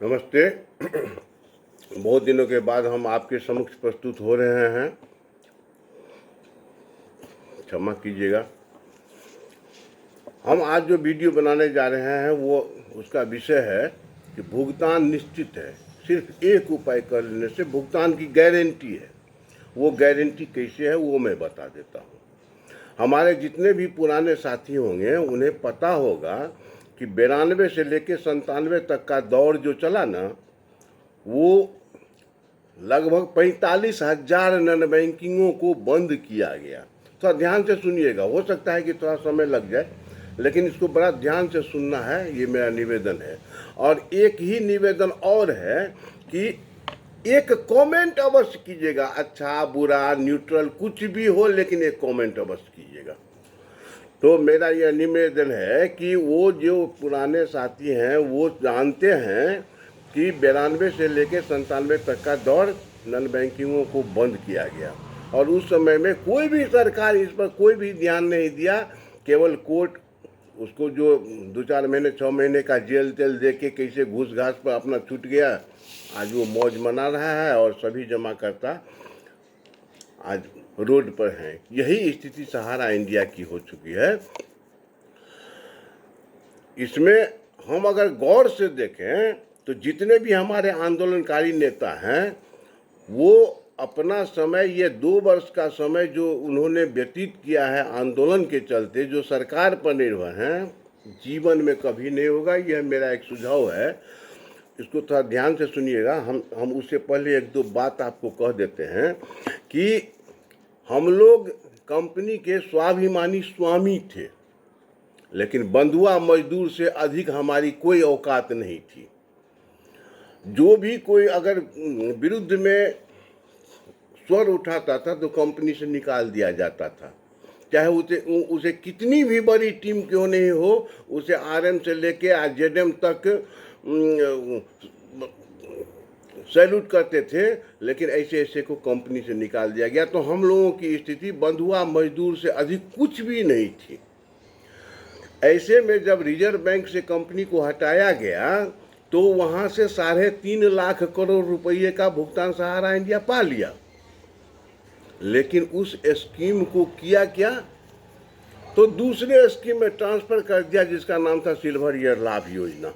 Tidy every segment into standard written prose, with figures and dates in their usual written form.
नमस्ते। बहुत दिनों के बाद हम आपके समक्ष प्रस्तुत हो रहे हैं। क्षमा कीजिएगा। हम आज जो वीडियो बनाने जा रहे हैं वो उसका विषय है कि भुगतान निश्चित है, सिर्फ एक उपाय कर लेने से भुगतान की गारंटी है। वो गारंटी कैसे है वो मैं बता देता हूँ। हमारे जितने भी पुराने साथी होंगे उन्हें पता होगा कि 92 से लेकर 97 तक का दौर जो चला ना, वो लगभग 45,000 नॉन बैंकिंगों को बंद किया गया। थोड़ा ध्यान से सुनिएगा, हो सकता है कि थोड़ा समय लग जाए, लेकिन इसको बड़ा ध्यान से सुनना है, ये मेरा निवेदन है। और एक ही निवेदन और है कि एक कमेंट अवश्य कीजिएगा, अच्छा बुरा न्यूट्रल कुछ भी हो, लेकिन एक कमेंट अवश्य कीजिएगा। तो मेरा यह निवेदन है कि वो जो पुराने साथी हैं वो जानते हैं कि 92 से लेकर 97 तक का दौर नॉन बैंकिंगों को बंद किया गया, और उस समय में कोई भी सरकार इस पर कोई भी ध्यान नहीं दिया। केवल कोर्ट उसको जो 2-4 महीने 6 महीने का जेल तेल दे के कैसे घूस घास पर अपना छूट गया, आज वो मौज मना रहा है और सभी जमाकर्ता आज रोड पर हैं। यही स्थिति सहारा इंडिया की हो चुकी है। इसमें हम अगर गौर से देखें तो जितने भी हमारे आंदोलनकारी नेता हैं वो अपना समय, ये 2 वर्ष का समय जो उन्होंने व्यतीत किया है आंदोलन के चलते, जो सरकार पर निर्भर हैं, जीवन में कभी नहीं होगा। यह मेरा एक सुझाव है, इसको थोड़ा ध्यान से सुनिएगा। हम उससे पहले 1-2 बात आपको कह देते हैं कि हम लोग कंपनी के स्वाभिमानी स्वामी थे, लेकिन बंधुआ मजदूर से अधिक हमारी कोई औकात नहीं थी। जो भी कोई अगर विरुद्ध में स्वर उठाता था तो कंपनी से निकाल दिया जाता था, चाहे उसे कितनी भी बड़ी टीम क्यों नहीं हो। उसे आरएम से लेके जेडएम तक सैल्यूट करते थे, लेकिन ऐसे ऐसे को कंपनी से निकाल दिया गया। तो हम लोगों की स्थिति बंधुआ मजदूर से अधिक कुछ भी नहीं थी। ऐसे में जब रिजर्व बैंक से कंपनी को हटाया गया तो वहां से 3.5 लाख करोड़ रुपये का भुगतान सहारा इंडिया पा लिया, लेकिन उस स्कीम को किया क्या, तो दूसरे स्कीम में ट्रांसफर कर दिया जिसका नाम था सिल्वर ईयर लाभ योजना।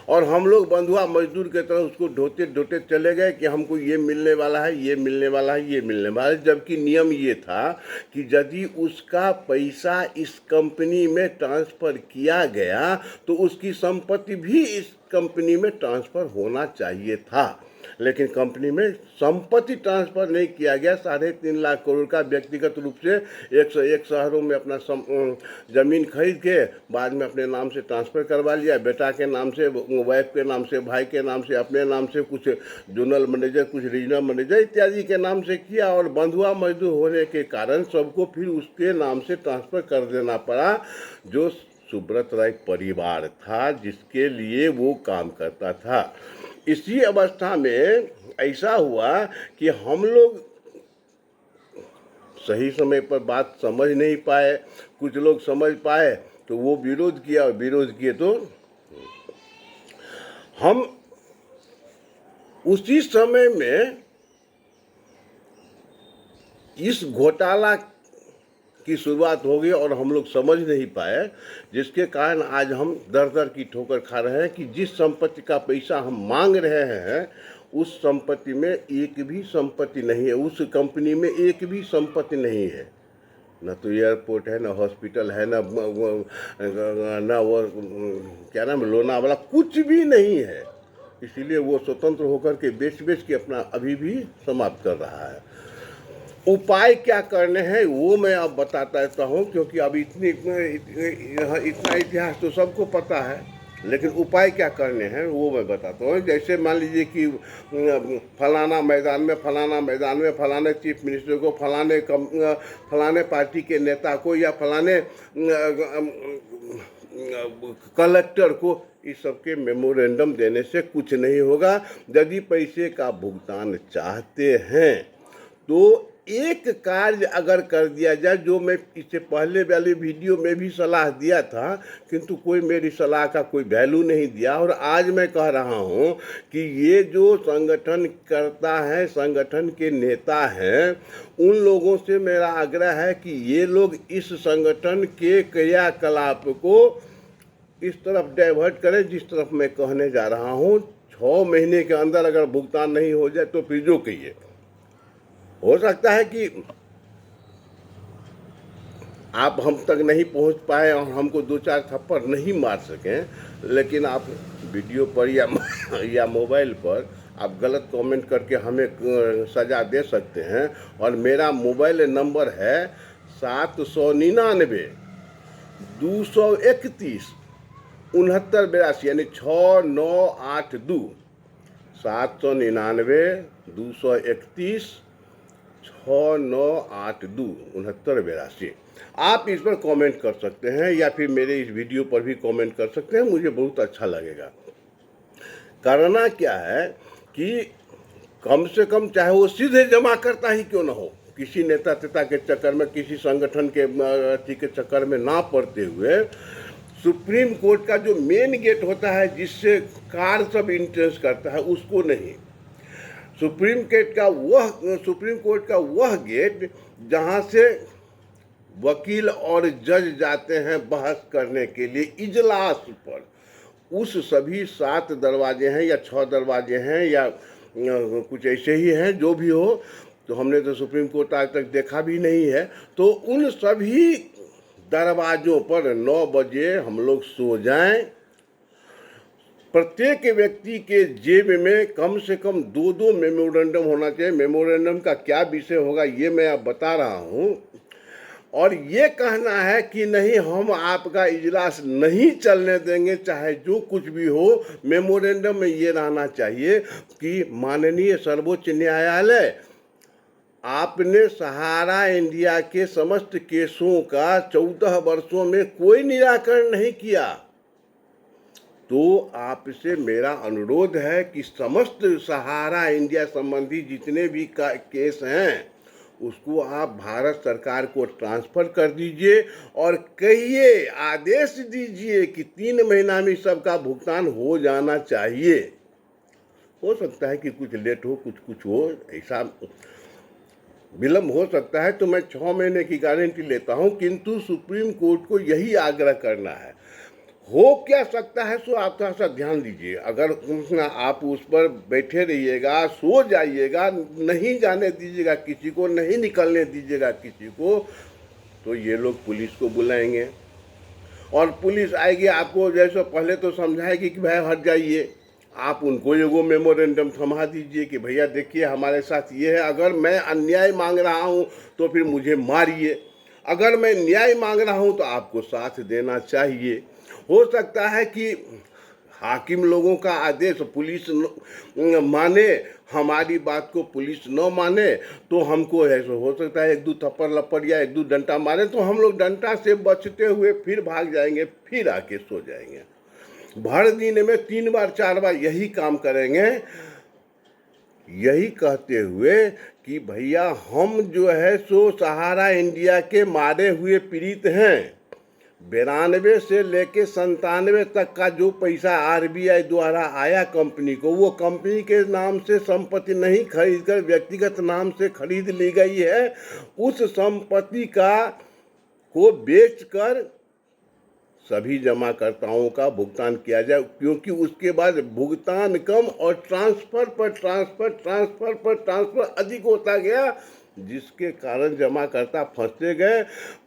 और हम लोग बंधुआ मजदूर के तरह उसको ढोते ढोते चले गए कि हमको ये मिलने वाला है, ये मिलने वाला है, ये मिलने वाला है। जबकि नियम ये था कि यदि उसका पैसा इस कंपनी में ट्रांसफ़र किया गया तो उसकी संपत्ति भी इस कंपनी में ट्रांसफ़र होना चाहिए था, लेकिन कंपनी में संपत्ति ट्रांसफ़र नहीं किया गया। 3.5 लाख करोड़ का व्यक्तिगत रूप से 101 शहरों में अपना ज़मीन खरीद के बाद में अपने नाम से ट्रांसफ़र करवा लिया। बेटा के नाम से, वाइफ के नाम से, भाई के नाम से, अपने नाम से, कुछ जोनल मैनेजर, कुछ रीजनल मैनेजर इत्यादि के नाम से किया, और बंधुआ मजदूर होने के कारण सबको फिर उसके नाम से ट्रांसफ़र कर देना पड़ा, जो सुब्रत राय परिवार था जिसके लिए वो काम करता था। इसी अवस्था में ऐसा हुआ कि हम लोग सही समय पर बात समझ नहीं पाए। कुछ लोग समझ पाए तो वो विरोध किया, और विरोध किए तो हम उसी समय में इस घोटाला की शुरुआत हो गई और हम लोग समझ नहीं पाए, जिसके कारण आज हम दर दर की ठोकर खा रहे हैं कि जिस संपत्ति का पैसा हम मांग रहे हैं उस संपत्ति में एक भी संपत्ति नहीं है, उस कंपनी में एक भी संपत्ति नहीं है। न तो एयरपोर्ट है, न हॉस्पिटल है, न वो क्या नाम लोनावाला, कुछ भी नहीं है। इसीलिए वो स्वतंत्र होकर के बेच के अपना अभी भी समाप्त कर रहा है। उपाय क्या करने हैं वो मैं अब बताता रहता हूँ, क्योंकि अब इतना इतिहास तो सबको पता है, लेकिन उपाय क्या करने हैं वो मैं बताता हूँ। जैसे मान लीजिए कि फलाना मैदान में फलाने चीफ मिनिस्टर को, फलाने पार्टी के नेता को, या फलाने कलेक्टर को, इस सबके मेमोरेंडम देने से कुछ नहीं होगा। यदि पैसे का भुगतान चाहते हैं तो एक कार्य अगर कर दिया जाए, जो मैं इससे पहले वाले वीडियो में भी सलाह दिया था, किंतु कोई मेरी सलाह का कोई वैल्यू नहीं दिया, और आज मैं कह रहा हूं कि ये जो संगठन करता है, संगठन के नेता हैं, उन लोगों से मेरा आग्रह है कि ये लोग इस संगठन के क्रियाकलाप को इस तरफ डाइवर्ट करें जिस तरफ मैं कहने जा रहा हूं। 6 महीने के अंदर अगर भुगतान नहीं हो जाए तो फिर जो कहिए, हो सकता है कि आप हम तक नहीं पहुंच पाए और हमको 2-4 थप्पड़ नहीं मार सकें, लेकिन आप वीडियो पर या मोबाइल पर आप गलत कमेंट करके हमें सजा दे सकते हैं। और मेरा मोबाइल नंबर है 799 231 6982, यानी 6982 799 231 6982 6982। आप इस पर कमेंट कर सकते हैं या फिर मेरे इस वीडियो पर भी कमेंट कर सकते हैं, मुझे बहुत अच्छा लगेगा। करना क्या है कि कम से कम चाहे वो सीधे जमा करता ही क्यों ना हो, किसी नेता तेता के चक्कर में, किसी संगठन के चक्कर में ना पड़ते हुए, सुप्रीम कोर्ट का जो मेन गेट होता है जिससे कार सब इंट्रेंस करता है, उसको नहीं, सुप्रीम कोर्ट का वह गेट जहां से वकील और जज जाते हैं बहस करने के लिए इजलास पर, उस सभी 7 दरवाजे हैं या 6 दरवाजे हैं या कुछ ऐसे ही हैं, जो भी हो, तो हमने तो सुप्रीम कोर्ट आज तक देखा भी नहीं है। तो उन सभी दरवाजों पर 9 बजे हम लोग सो जाएं। प्रत्येक व्यक्ति के जेब में कम से कम 2-2 मेमोरेंडम होना चाहिए। मेमोरेंडम का क्या विषय होगा ये मैं अब बता रहा हूँ, और ये कहना है कि नहीं, हम आपका इजलास नहीं चलने देंगे चाहे जो कुछ भी हो। मेमोरेंडम में ये रहना चाहिए कि माननीय सर्वोच्च न्यायालय, आपने सहारा इंडिया के समस्त केसों का 14 वर्षों में कोई निराकरण नहीं किया, तो आपसे मेरा अनुरोध है कि समस्त सहारा इंडिया संबंधी जितने भी केस हैं उसको आप भारत सरकार को ट्रांसफ़र कर दीजिए और कहिए, आदेश दीजिए कि 3 महीना में सबका भुगतान हो जाना चाहिए। हो सकता है कि कुछ लेट हो, कुछ हो, ऐसा विलम्ब हो सकता है, तो मैं 6 महीने की गारंटी लेता हूं, किंतु सुप्रीम कोर्ट को यही आग्रह करना है। हो क्या सकता है सो आप थोड़ा सा ध्यान दीजिए। अगर आप उस पर बैठे रहिएगा, सो जाइएगा, नहीं जाने दीजिएगा किसी को, नहीं निकलने दीजिएगा किसी को, तो ये लोग पुलिस को बुलाएंगे और पुलिस आएगी, आपको जैसे पहले तो समझाएगी कि भाई हट जाइए, आप उनको एगो मेमोरेंडम थमा दीजिए कि भैया देखिए हमारे साथ ये है, अगर मैं अन्याय मांग रहा हूँ तो फिर मुझे मारिए, अगर मैं न्याय मांग रहा हूँ तो आपको साथ देना चाहिए। हो सकता है कि हाकिम लोगों का आदेश पुलिस माने, हमारी बात को पुलिस न माने, तो हमको ऐसा हो सकता है 1-2 थप्पड़ लपड़ या 1-2 डंटा मारे, तो हम लोग डंटा से बचते हुए फिर भाग जाएंगे, फिर आके सो जाएंगे। भर दिन में 3 बार 4 बार यही काम करेंगे, यही कहते हुए कि भैया हम जो है सो सहारा इंडिया के मारे हुए पीड़ित हैं। 92 से लेके 97 तक का जो पैसा आरबीआई द्वारा आया कंपनी को, वो कंपनी के नाम से संपत्ति नहीं खरीदकर व्यक्तिगत नाम से खरीद ली गई है। उस संपत्ति को बेचकर सभी जमाकर्ताओं का भुगतान किया जाए, क्योंकि उसके बाद भुगतान कम और ट्रांसफर पर ट्रांसफर अधिक होता गया, जिसके कारण जमाकर्ता फंसते गए।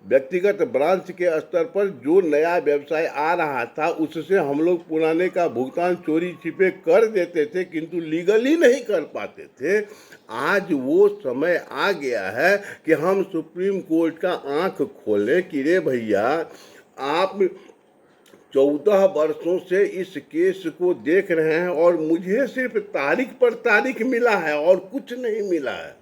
व्यक्तिगत ब्रांच के स्तर पर जो नया व्यवसाय आ रहा था उससे हम लोग पुराने का भुगतान चोरी छिपे कर देते थे, किंतु लीगली नहीं कर पाते थे। आज वो समय आ गया है कि हम सुप्रीम कोर्ट का आंख खोलें कि रे भैया, आप 14 वर्षों से इस केस को देख रहे हैं और मुझे सिर्फ तारीख पर तारीख मिला है और कुछ नहीं मिला है।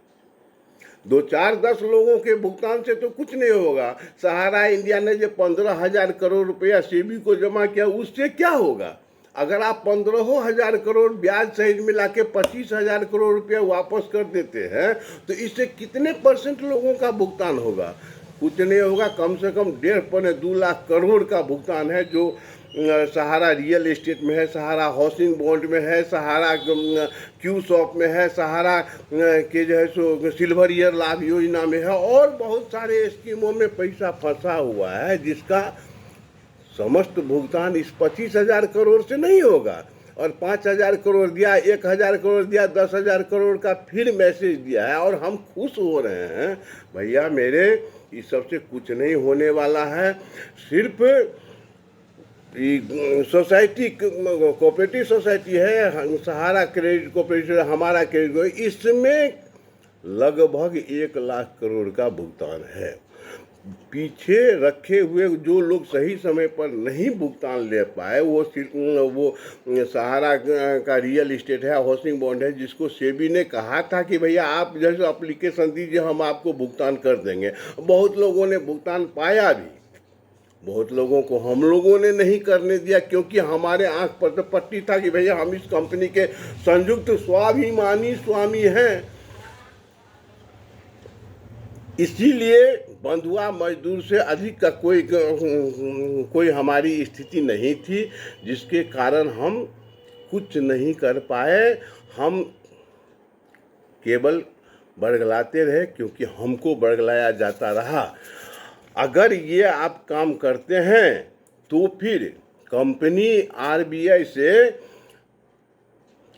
2-4-10 लोगों के भुगतान से तो कुछ नहीं होगा। सहारा इंडिया ने जो 15,000 करोड़ रुपया सेबी को जमा किया, उससे क्या होगा? अगर आप 15,000 करोड़ ब्याज सहित मिला के 25,000 करोड़ रुपया वापस कर देते हैं तो इससे कितने % लोगों का भुगतान होगा? कुछ नहीं होगा, कम से कम 1.5-2 लाख करोड़ का भुगतान है जो सहारा रियल एस्टेट में है, सहारा हाउसिंग बॉन्ड में है, सहारा क्यू शॉप में है, सहारा के जो है सो सिल्वर ईयर लाभ योजना में है, और बहुत सारे स्कीमों में पैसा फंसा हुआ है जिसका समस्त भुगतान इस 25,000 करोड़ से नहीं होगा। और 5,000 करोड़ दिया, 1,000 करोड़ दिया, 10,000 करोड़ का फिर मैसेज दिया है और हम खुश हो रहे हैं। भैया मेरे, इस सबसे कुछ नहीं होने वाला है। सिर्फ सोसाइटी, कोऑपरेटिव सोसाइटी है, सहारा क्रेडिट कॉर्पोरेशन, हमारा क्रेडिट, इसमें लगभग 1 लाख करोड़ का भुगतान है। पीछे रखे हुए जो लोग सही समय पर नहीं भुगतान ले पाए, वो सहारा का रियल इस्टेट है, हाउसिंग बॉन्ड है, जिसको सेबी ने कहा था कि भैया आप जैसे एप्लीकेशन दीजिए हम आपको भुगतान कर देंगे। बहुत लोगों ने भुगतान पाया भी, बहुत लोगों को हम लोगों ने नहीं करने दिया, क्योंकि हमारे आंख पर तो पट्टी था कि भैया हम इस कंपनी के संयुक्त स्वाभिमानी स्वामी हैं। इसीलिए बंधुआ मजदूर से अधिक का कोई हमारी स्थिति नहीं थी, जिसके कारण हम कुछ नहीं कर पाए। हम केवल बरगलाते रहे क्योंकि हमको बरगलाया जाता रहा। अगर ये आप काम करते हैं तो फिर कंपनी आरबीआई से,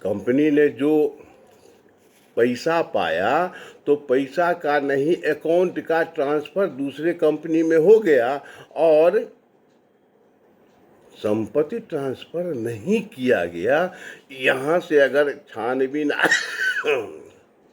कंपनी ने जो पैसा पाया तो पैसा का नहीं, अकाउंट का ट्रांसफ़र दूसरे कंपनी में हो गया और संपत्ति ट्रांसफ़र नहीं किया गया। यहाँ से अगर छानबीन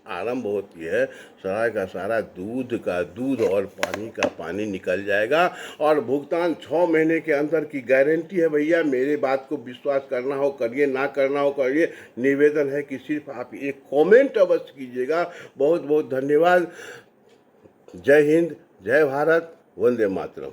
आरंभ होती है, सारा का सारा दूध का दूध और पानी का पानी निकल जाएगा। और भुगतान 6 महीने के अंदर की गारंटी है। भैया मेरे बात को विश्वास करना हो करिए, ना करना हो करिए। निवेदन है कि सिर्फ आप एक कमेंट अवश्य कीजिएगा। बहुत बहुत धन्यवाद। जय हिंद, जय भारत, वंदे मातरम।